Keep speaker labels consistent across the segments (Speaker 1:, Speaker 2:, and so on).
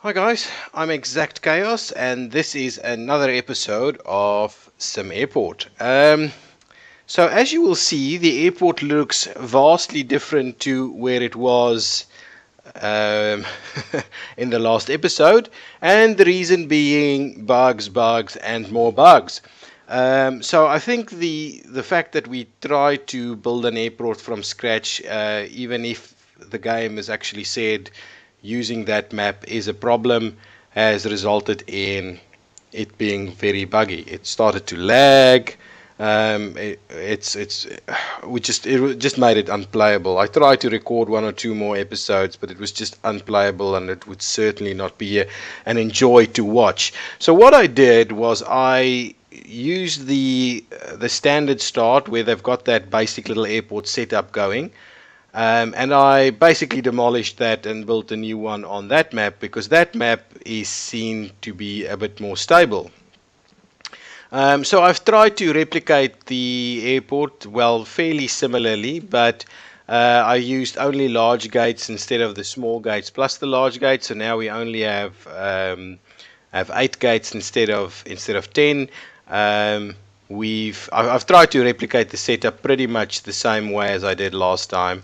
Speaker 1: Hi guys, I'm ExactChaos and this is another episode of Sim Airport. So as you will see, the airport looks vastly different to where it was um, in the last episode, and the reason being bugs, and more bugs. So I think the fact that we try to build an airport from scratch, even if the game has actually said using that map is a problem, has resulted in it being very buggy. It started to lag. It's it just made it unplayable. I tried to record one or two more episodes, but it was just unplayable, and it would certainly not be an enjoy to watch. So what I did was I used the standard start where they've got that basic little airport setup going. And I basically demolished that and built a new one on that map because that map is seen to be a bit more stable. So I've tried to replicate the airport, well, fairly similarly, but I used only large gates instead of the small gates plus the large gates. So now we only have 8 gates instead of 10. I've tried to replicate the setup pretty much the same way as I did last time.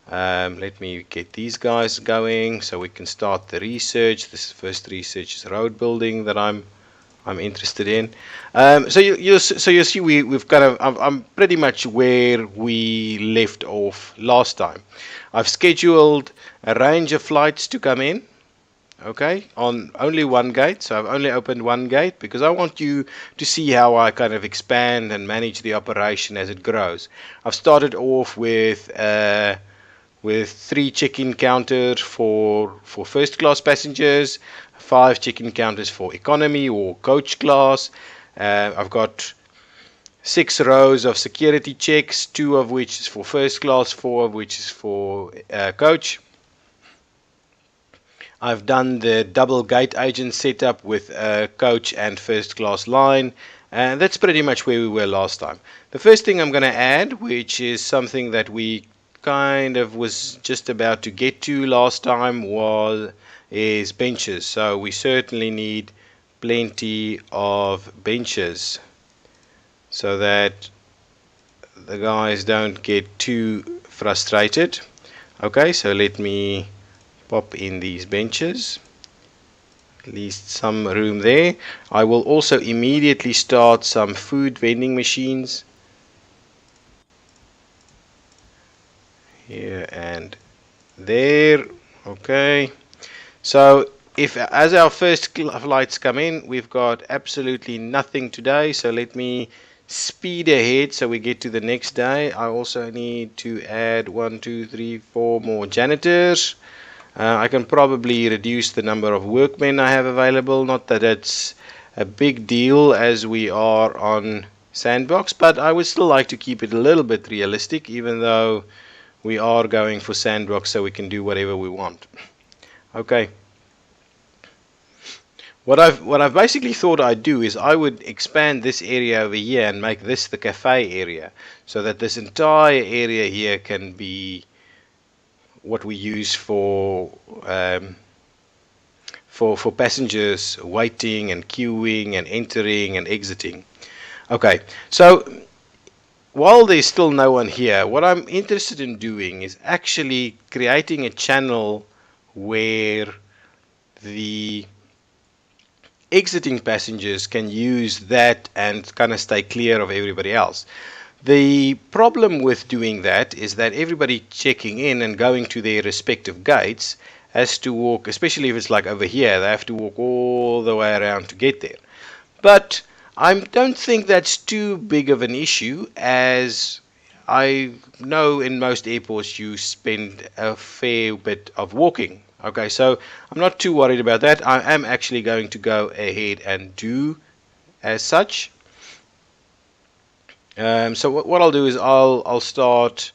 Speaker 1: Let me get these guys going so we can start the research. This first research is road building that I'm interested in. So you'll see we've kind of I'm pretty much where we left off last time. I've scheduled a range of flights to come in. Okay, on only one gate, so I've only opened one gate because I want you to see how I kind of expand and manage the operation as it grows. I've started off with 3 check-in counters for first class passengers, 5 check-in counters for economy or coach class. I've got 6 rows of security checks, 2 of which is for first class, 4 of which is for coach. I've done the double gate agent setup with a coach and first class line, and that's pretty much where we were last time. The first thing I'm going to add, which is something that we kind of was just about to get to last time, is benches. So we certainly need plenty of benches so that the guys don't get too frustrated. Okay, so let me pop in these benches, at least some room there. I will also immediately start some food vending machines here and there. Okay, so as our first flights come in, we've got absolutely nothing today, so let me speed ahead so we get to the next day. I also need to add 1 2 3 4 more janitors. I can probably reduce the number of workmen I have available, not that it's a big deal as we are on sandbox, but I would still like to keep it a little bit realistic, even though we are going for sandbox so we can do whatever we want. Okay. What I've basically thought I'd do is I would expand this area over here and make this the cafe area, so that this entire area here can be what we use for passengers waiting and queuing and entering and exiting. Okay, so while there's still no one here, what I'm interested in doing is actually creating a channel where the exiting passengers can use that and kind of stay clear of everybody else. The problem with doing that is that everybody checking in and going to their respective gates has to walk, especially if it's like over here, they have to walk all the way around to get there. But I don't think that's too big of an issue, as I know in most airports you spend a fair bit of walking. Okay, so I'm not too worried about that. I am actually going to go ahead and do as such. So what I'll do is I'll start.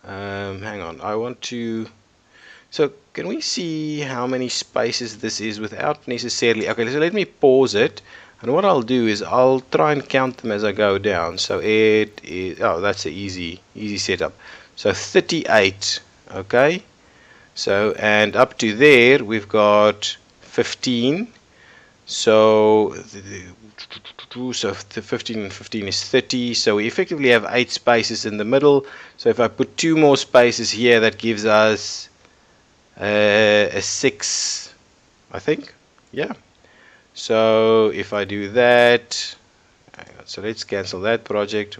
Speaker 1: Hang on, I want to. So can we see how many spaces this is without necessarily? Okay, so let me pause it. And what I'll do is I'll try and count them as I go down. So it is, oh, that's an easy setup. So 38, okay. So, and up to there we've got 15. So the 15 and 15 is 30. So we effectively have 8 spaces in the middle. So if I put 2 more spaces here, that gives us a 6, I think. Yeah. So if I do that, so let's cancel that project.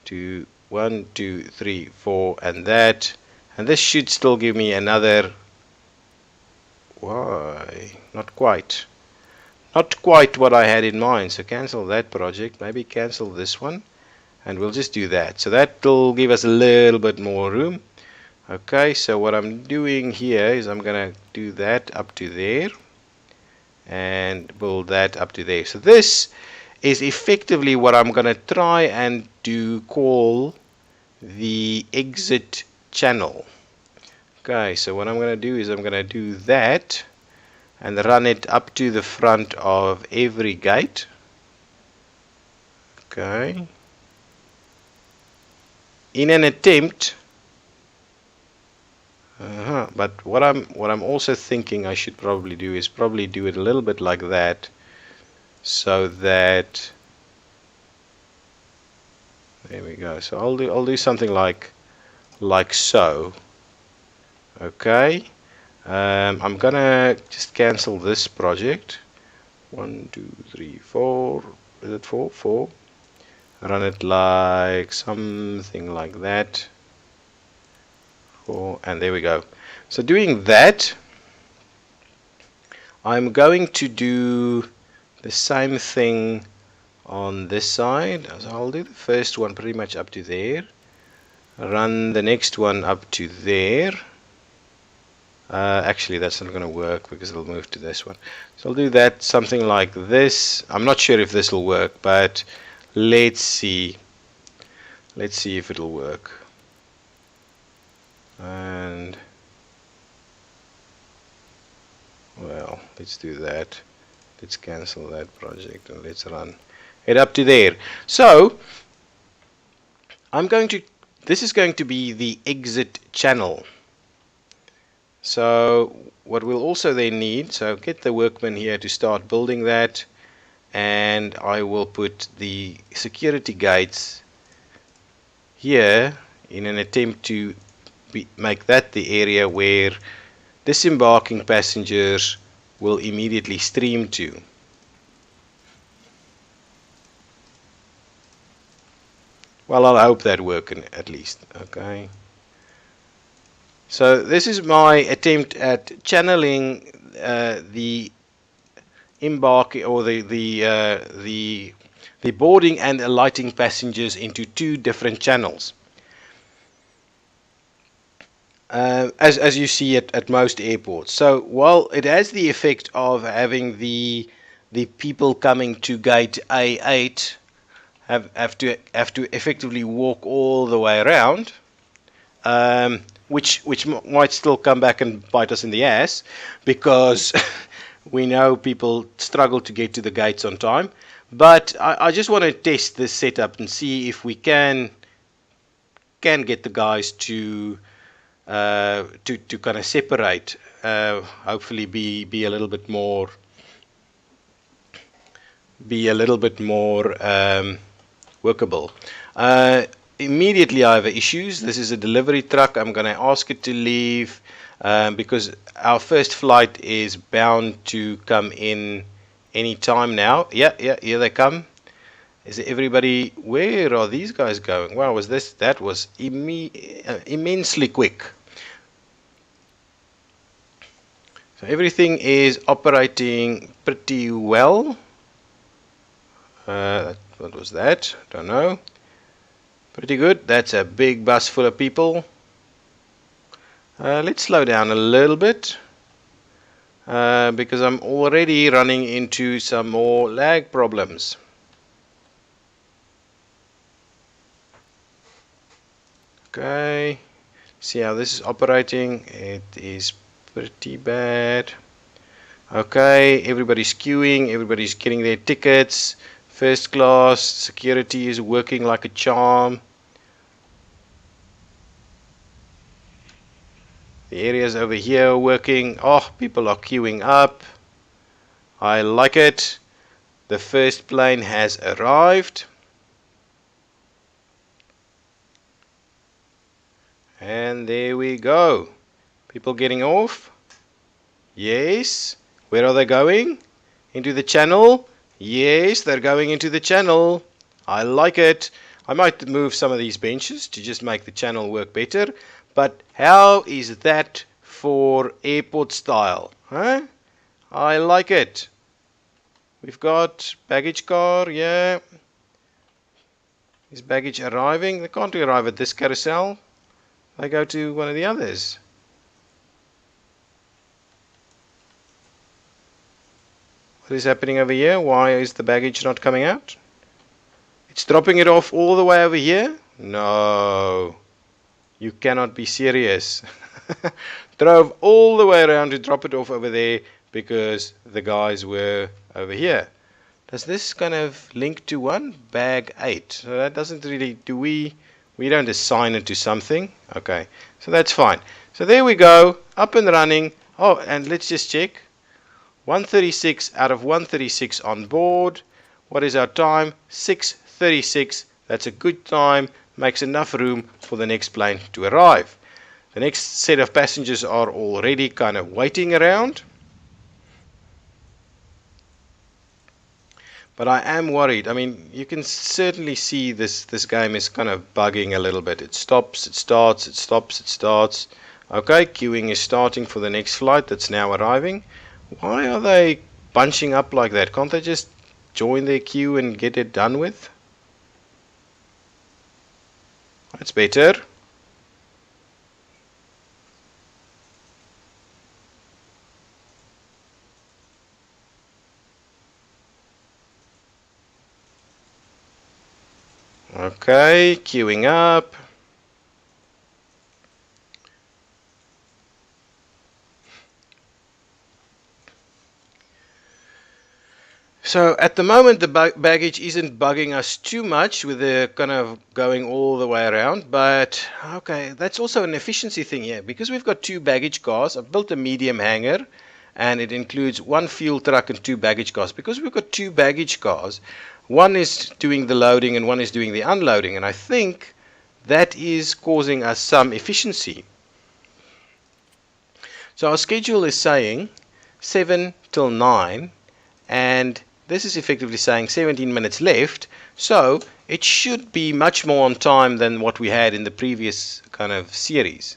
Speaker 1: 2, 1, 2, 3, 4, and that. And this should still give me another. Why? Not quite. Not quite what I had in mind. So cancel that project. Maybe cancel this one. And we'll just do that. So that will give us a little bit more room. Okay, so what I'm doing here is I'm going to do that up to there. And build that up to there. So this is effectively what I'm going to try and call the exit channel. Okay, so what I'm going to do is I'm going to do that and run it up to the front of every gate. Okay. In an attempt, but what I'm also thinking I should probably do is probably do it a little bit like that, so that there we go. So I'll do something like so. Okay. I'm gonna just cancel this project. 1, 2, 3, 4. Is it 4? 4. Run it like something like that. 4, and there we go. So doing that, I'm going to do the same thing on this side. So I'll do the first one pretty much up to there. Run the next one up to there. Actually, that's not going to work because it'll move to this one. So I'll do that something like this. I'm not sure if this will work, but let's see. Let's see if it'll work. And well, let's do that. Let's cancel that project and let's run it up to there. So this is going to be the exit channel. So what we'll also then need, so get the workman here to start building that, and I will put the security gates here in an attempt to make that the area where disembarking passengers will immediately stream to. Well, I'll hope that works at least. Okay. So this is my attempt at channeling the embarking or the boarding and alighting passengers into 2 different channels. As you see at most airports. So while it has the effect of having the people coming to gate A8 have to effectively walk all the way around. Which might still come back and bite us in the ass, because we know people struggle to get to the gates on time. But I just want to test this setup and see if we can get the guys to kind of separate. Hopefully, be a little bit more workable. Immediately I have issues. This is a delivery truck. I'm going to ask it to leave because our first flight is bound to come in any time now. Yeah, here they come. Is everybody? Where are these guys going? Wow, that was immensely quick. So everything is operating pretty well. What was that? Don't know. Pretty good. That's a big bus full of people. Let's slow down a little bit because I'm already running into some more lag problems. Okay, see how this is operating. It is pretty bad. Okay, everybody's queuing, everybody's getting their tickets. First class, security is working like a charm. The areas over here are working. Oh, people are queuing up. I like it. The first plane has arrived. And there we go. People getting off. Yes. Where are they going? Into the channel. Yes, they're going into the channel. I like it. I might move some of these benches to just make the channel work better. But how is that for airport style? Huh? I like it. We've got baggage car, yeah. Is baggage arriving? They can't arrive at this carousel. They go to one of the others. What is happening over here? Why is the baggage not coming out? It's dropping it off all the way over here? No. You cannot be serious. Drove all the way around to drop it off over there because the guys were over here. Does this kind of link to one? Bag 8. So that doesn't really, we don't assign it to something. Okay, so that's fine. So there we go, up and running. Oh, and let's just check. 136 out of 136 on board. What is our time? 6:36. That's a good time. Makes enough room for the next plane to arrive. The next set of passengers are already kind of waiting around. But I am worried. I mean, you can certainly see this game is kind of bugging a little bit. It stops, it starts, it stops, it starts. Okay, queuing is starting for the next flight that's now arriving. Why are they bunching up like that? Can't they just join their queue and get it done with? That's better. Okay, queuing up. So at the moment the baggage isn't bugging us too much with the kind of going all the way around, but okay, that's also an efficiency thing here. Because we've got two baggage cars, I've built a medium hangar and it includes one fuel truck and two baggage cars. Because we've got two baggage cars, one is doing the loading and one is doing the unloading, and I think that is causing us some efficiency. So our schedule is saying 7 till 9, and this is effectively saying 17 minutes left, so it should be much more on time than what we had in the previous kind of series,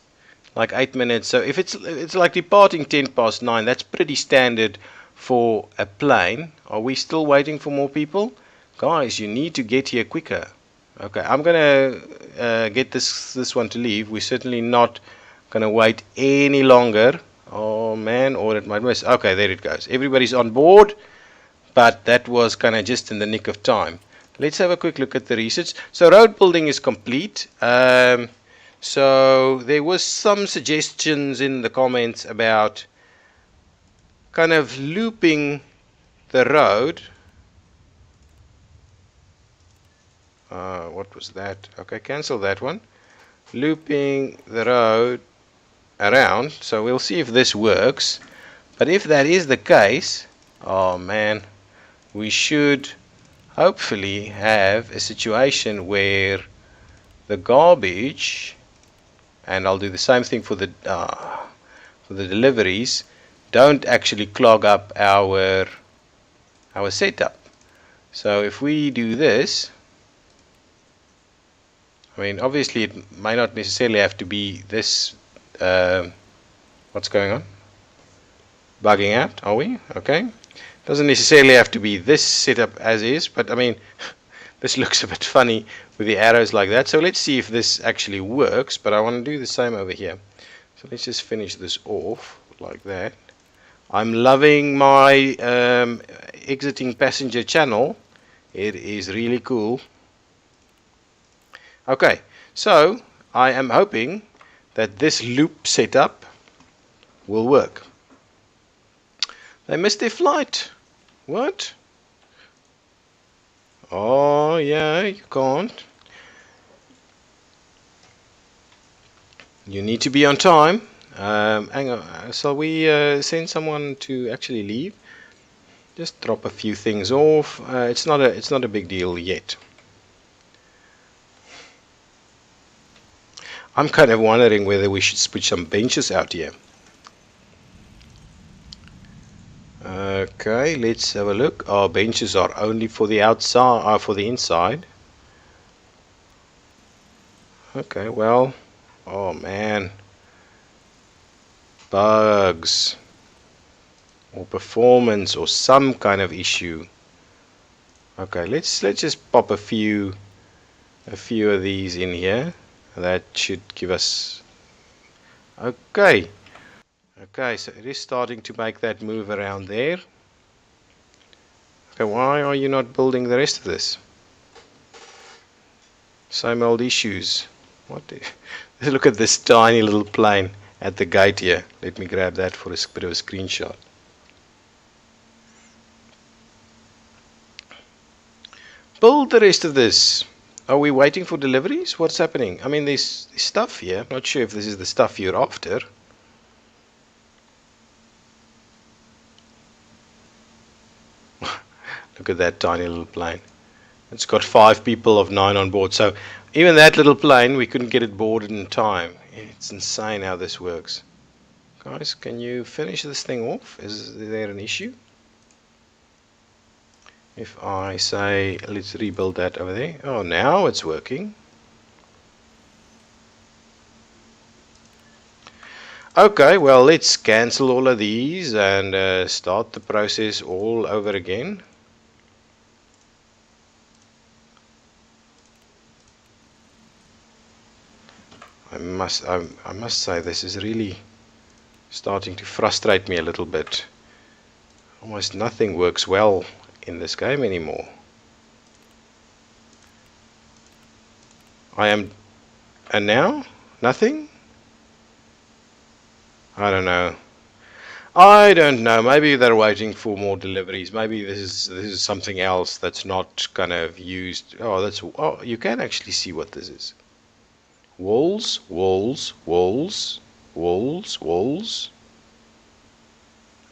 Speaker 1: like 8 minutes. So if it's like departing 10 past 9, that's pretty standard for a plane. Are we still waiting for more people? Guys, you need to get here quicker. Okay, I'm gonna get this one to leave. We're certainly not gonna wait any longer. Oh man, or it might miss. Okay, there it goes. Everybody's on board. But that was kind of just in the nick of time. Let's have a quick look at the research. So road building is complete. So there was some suggestions in the comments about kind of looping the road. What was that? Okay, cancel that one. Looping the road around. So we'll see if this works. But if that is the case, oh man, we should hopefully have a situation where the garbage, and I'll do the same thing for the deliveries, don't actually clog up our setup. So if we do this, I mean, obviously it might not necessarily have to be this. What's going on? Bugging out, are we? Okay. Doesn't necessarily have to be this setup as is, but I mean, this looks a bit funny with the arrows like that. So let's see if this actually works, but I want to do the same over here. So let's just finish this off like that. I'm loving my exiting passenger channel. It is really cool. Okay, so I am hoping that this loop setup will work. They missed their flight. What? Oh, yeah, you can't. You need to be on time. Hang on. Shall we send someone to actually leave? Just drop a few things off. It's not a big deal yet. I'm kind of wondering whether we should put some benches out here. Okay, let's have a look. Our benches are only for the outside, for the inside. Okay, well, oh man, bugs or performance or some kind of issue. Okay, let's just pop a few of these in here. That should give us. Okay. Okay, so it is starting to make that move around there. Okay, why are you not building the rest of this? Same old issues. What? Look at this tiny little plane at the gate here. Let me grab that for a bit of a screenshot. Build the rest of this. Are we waiting for deliveries? What's happening? I mean, there's stuff here. I'm not sure if this is the stuff you're after. Look at that tiny little plane. It's got 5 people of 9 on board. So even that little plane, we couldn't get it boarded in time. It's insane how this works. Guys, can you finish this thing off? Is there an issue? If I say, let's rebuild that over there. Oh, now it's working. Okay, well, let's cancel all of these and start the process all over again. I must say this is really starting to frustrate me a little bit. Almost nothing works well in this game anymore. And now nothing? I don't know. Maybe they're waiting for more deliveries. Maybe this is something else that's not kind of used. Oh, you can actually see what this is. Walls, walls, walls, walls, walls.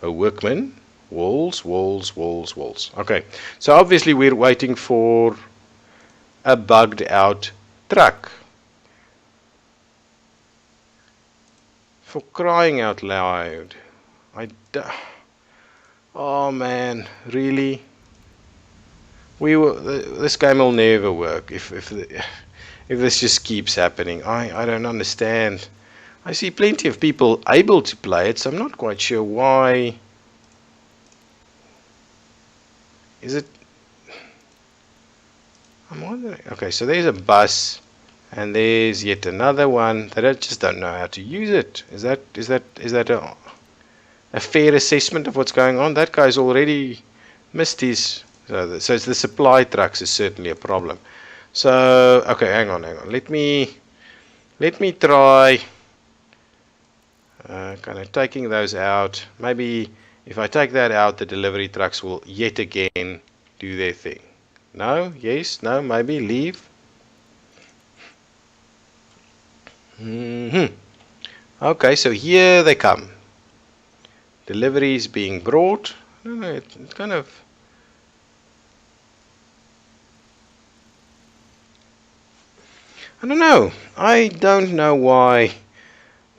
Speaker 1: A workman. Walls, walls, walls, walls. Okay, so obviously we're waiting for a bugged out truck. For crying out loud. Oh man, really? This game will never work if this just keeps happening. I don't understand. I see plenty of people able to play it, so I'm not quite sure why. Is it? I'm wondering. Okay, so there's a bus, and there's yet another one that I just don't know how to use it. Is that a fair assessment of what's going on? That guy's already missed his. So it's the supply trucks is certainly a problem. So okay, hang on. Let me try kind of taking those out. Maybe if I take that out, the delivery trucks will yet again do their thing. No, yes, no, maybe leave. Okay, so here they come. Deliveries being brought. I don't know, it's kind of. I don't know. I don't know why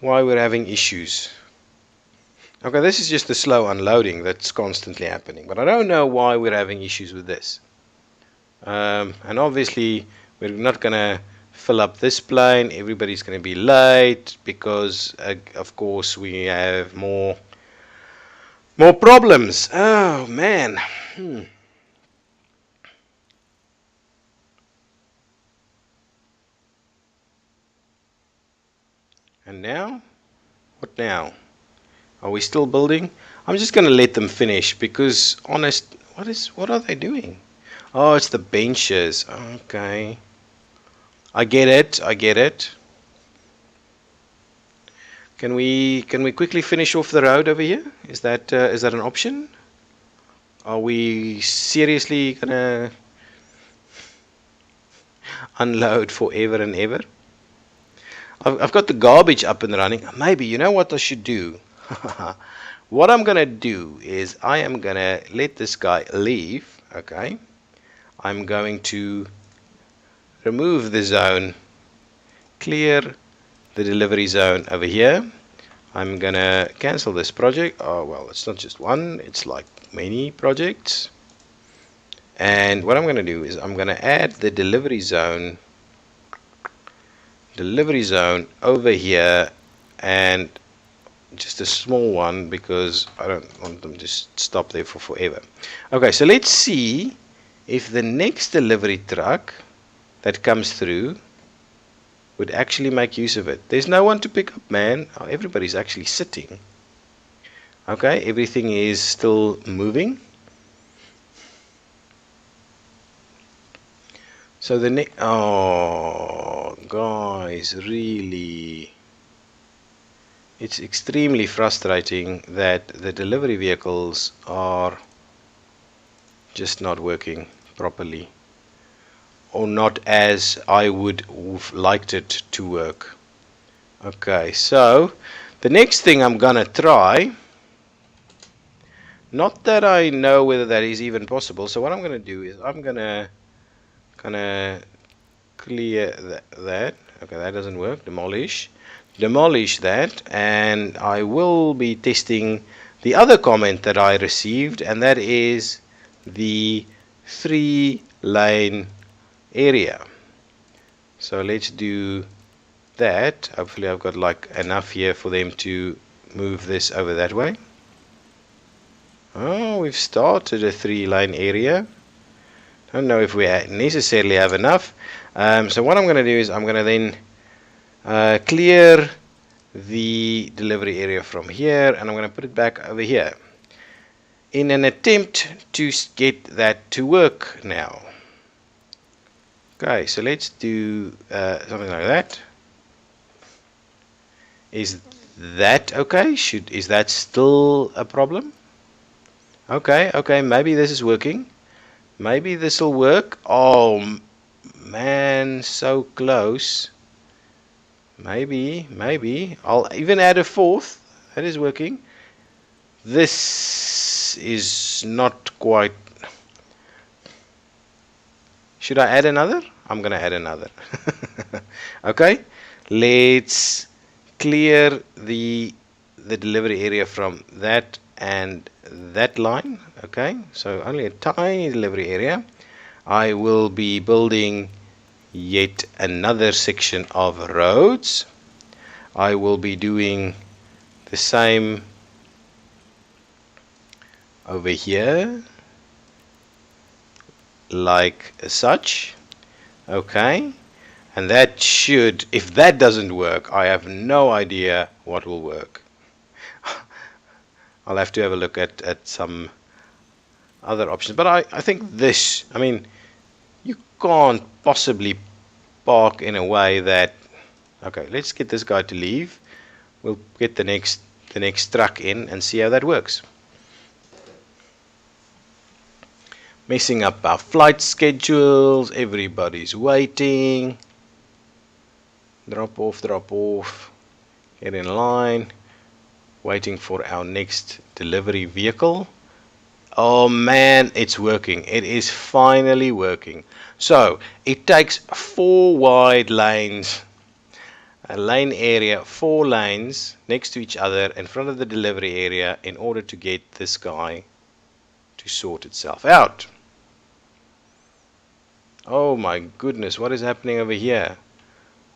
Speaker 1: we're having issues. Okay, this is just the slow unloading that's constantly happening, but I don't know why we're having issues with this. And obviously we're not going to fill up this plane. Everybody's going to be late because of course we have more problems. Oh man. And now? What now? Are we still building? I'm just going to let them finish because what are they doing? Oh, it's the benches. Okay. I get it. Can we quickly finish off the road over here? Is that an option? Are we seriously going to unload forever and ever? I've got the garbage up and running. Maybe, you know what I should do? What I'm gonna do is I am gonna let this guy leave. Okay, I'm going to remove the zone, clear the delivery zone over here. I'm gonna cancel this project. Oh well, it's not just one, it's like many projects. And what I'm gonna do is I'm gonna add the delivery zone over here, and just a small one because I don't want them to stop there for forever. Okay, so let's see if the next delivery truck that comes through would actually make use of it. There's no one to pick up, man. Oh, everybody's actually sitting. Okay, everything is still moving. So the oh guys, really, it's extremely frustrating that the delivery vehicles are just not working properly, or not as I would have liked it to work. Okay, so the next thing I'm gonna try, not that I know whether that is even possible, so what I'm gonna do is I'm gonna clear that. Okay, that doesn't work. Demolish that, and I will be testing the other comment that I received, and that is the 3-lane area. So let's do that. Hopefully I've got like enough here for them to move this over that way. Oh, we've started a 3-lane area. Don't know if we necessarily have enough. So what I'm going to do is I'm going to then clear the delivery area from here, and I'm going to put it back over here in an attempt to get that to work now. Okay, so let's do something like that. Is that okay? Is that still a problem? Okay, maybe this is working. Maybe this will work. Oh man, so close. Maybe I'll even add a fourth. That is working. This is not quite. Should I add another? I'm gonna add another. Okay, let's clear the delivery area from that and that line. Okay, so only a tiny delivery area. I will be building yet another section of roads. I will be doing the same over here, like such. Okay, and that should, if that doesn't work, I have no idea what will work. I'll have to have a look at some other options, but I think this, I mean, you can't possibly park in a way that, okay, let's get this guy to leave. We'll get the next truck in and see how that works. Messing up our flight schedules, everybody's waiting. Drop off, get in line, waiting for our next delivery vehicle. Oh man, it's working. It is finally working. So it takes 4 wide lanes, a lane area, 4 lanes next to each other in front of the delivery area in order to get this guy to sort itself out. Oh my goodness, what is happening over here?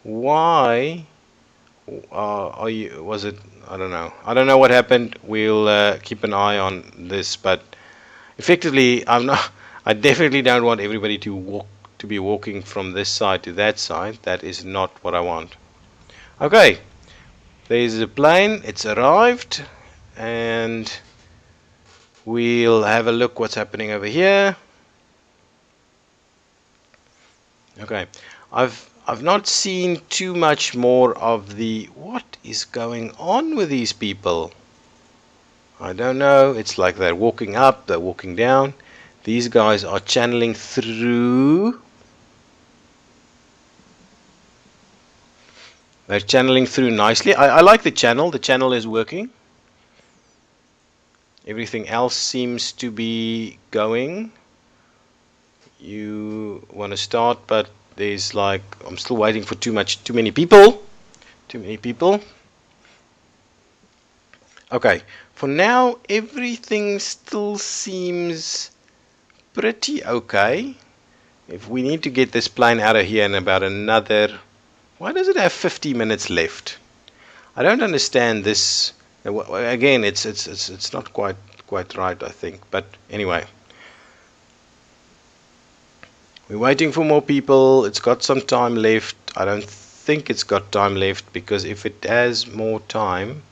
Speaker 1: Why was it? I don't know what happened. We'll keep an eye on this, but effectively I definitely don't want everybody to be walking from this side to that side. That is not what I want. Okay, there's a plane, it's arrived, and we'll have a look what's happening over here. Okay, I've not seen too much more of the, what is going on with these people? I don't know. It's like they're walking up, they're walking down. These guys are channeling through. They're channeling through nicely. I like the channel. The channel is working. Everything else seems to be going. You want to start, but there's like, I'm still waiting for too many people. Too many people. Okay, for now everything still seems pretty okay. If we need to get this plane out of here in about another, why does it have 50 minutes left? I don't understand this. Again, it's not quite right, I think. But anyway, we're waiting for more people. It's got some time left. I don't think it's got time left, because if it has more time,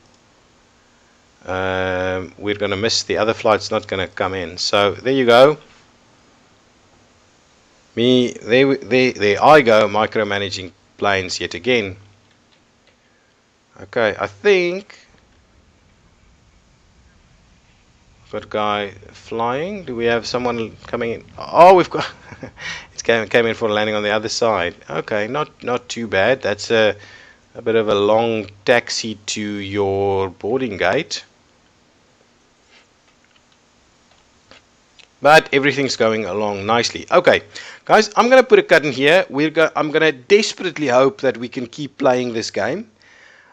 Speaker 1: we're going to miss the other flight's not going to come in. So there you go. There I go, micromanaging planes yet again. Okay, I think we've got a guy flying. Do we have someone coming in? Oh, we've got it came in for a landing on the other side. Okay, not too bad. That's a bit of a long taxi to your boarding gate. But everything's going along nicely. Okay, guys, I'm going to put a cut in here. I'm going to desperately hope that we can keep playing this game.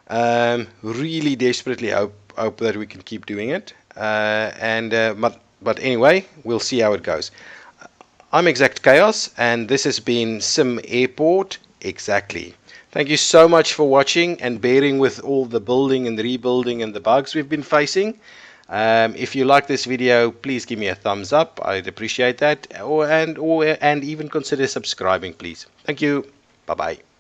Speaker 1: Really desperately hope that we can keep doing it. But anyway, we'll see how it goes. I'm ExactChaos, and this has been Sim Airport Exactly. Thank you so much for watching and bearing with all the building and rebuilding and the bugs we've been facing. If you like this video, please give me a thumbs up. I'd appreciate that, and even consider subscribing, please. Thank you. Bye bye.